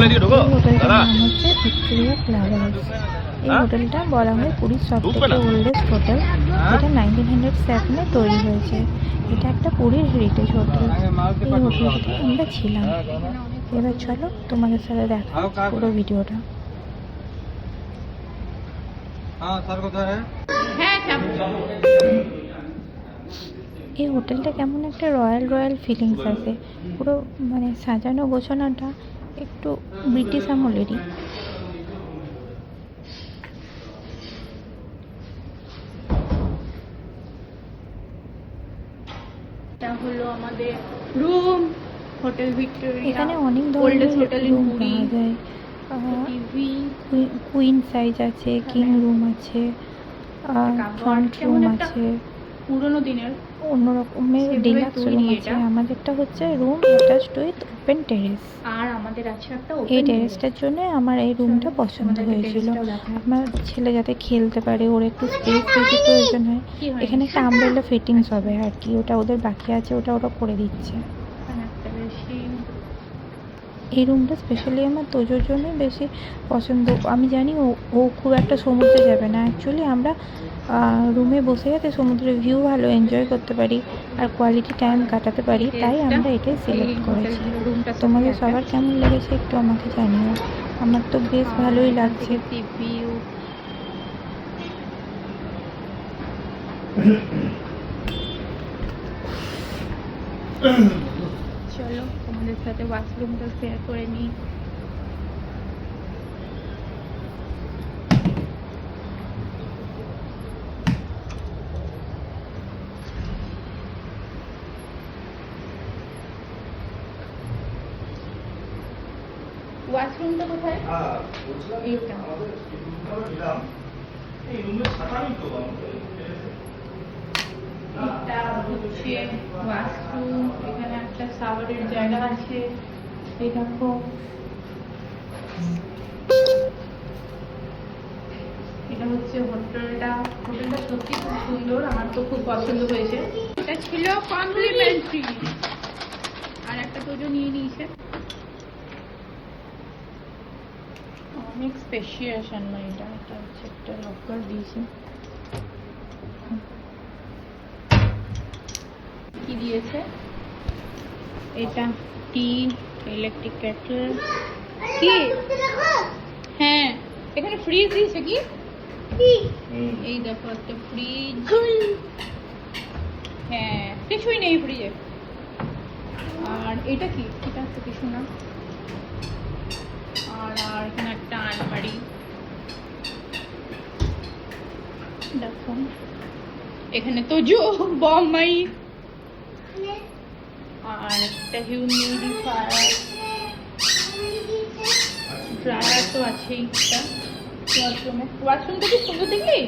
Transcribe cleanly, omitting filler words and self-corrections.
হোটেলটার নাম হচ্ছে Victoria club house. এই হোটেলটা বলা হয় পুরীর সব থেকে ওল্ডেস্ট হোটেল, যেটা 1907-এ তৈরি হয়েছে। এটা একটা পুরীর হেরিটেজ হোটেল। এই হোটেলটাতে আমরা ছিলাম। এবার চলো তোমাদের সাথে দেখা পুরো ভিডিওটা। এই হোটেলটা কেমন একটা রয়্যাল রয়্যাল ফিলিংস আছে, পুরো মানে সাজানো গোছানোটা একটু ব্রিটিশ আমলেরই। এটা হলো আমাদের রুম, হোটেল ভিক্টোরিয়া। এখানে অনেক ধরনের রুম পাওয়া যায়। কুইন সাইজ আছে, কিং রুম আছে, ফ্রন্ট রুম আছে, পুরোনো দিনের অন্য রকমের ডিলাক্স রুম আছে। আমাদেরটা হচ্ছে room attached with open terrace. আর আমাদের আছে একটা এই টেরেসটার জন্য আমার এই রুমটা পছন্দ হয়েছিল। আমার ছেলে যাতে খেলতে পারে, ওর একটু স্পেস বেশি প্রয়োজন হয়। এখানে একটা আমব্রেলা ফিটিংস হবে আর কি, ওটা ওদের বাকি আছে, ওটা ওরা করে দিচ্ছে। এই রুমটা স্পেশালি আমার তোজোর জন্য বেশি পছন্দ। আমি জানি ও খুব একটা সমুদ্রে যাবে না, অ্যাকচুয়ালি আমরা রুমে বসে যাতে সমুদ্রের ভিউ ভালো এনজয় করতে পারি আর কোয়ালিটি টাইম কাটাতে পারি, তাই আমরা এটাই সিলেক্ট করেছি। তোমাদের সবার কেমন লেগেছে একটু আমাকে জানিও। আমার তো বেশ ভালোই লাগছে। চলো তোমাদের সাথে ওয়াশরুমটা শেয়ার করে নিই। ওয়াশরুমটা কোথায়? এইটা হচ্ছে ওয়াশরুম। এখানে একটা শাওয়ারের জায়গা আছে। এই দেখো, এটা হচ্ছে হোটেলটা। হোটেলটা সত্যি খুব সুন্দর, আমার তো খুব পছন্দ হয়েছে। এটা ছিল কমপ্লিমেন্টারি, আর একটা তোজো নিয়ে নিয়েছে। অনেক স্পেশিয়াস না এটা। এটা হচ্ছে একটা লকার দিয়েছে। কি দিয়েছে এটা? টি, ইলেকট্রিক কেটল। কি? হ্যাঁ, এখানে ফ্রিজ দিয়েছে। কি এই দেখো একটা ফ্রিজ। হ্যাঁ, কিছুই নেই ফ্রিজে। আর এটা কি? এটা তো কিছু না। আর এখানে একটা আলমারি দেখো। এখানে তো বম্বাই, আর একটা হিউমিডিফায়ার, ড্রায়ার তো আছেই। ওয়াশরুমটা কি সুন্দর দেখলি?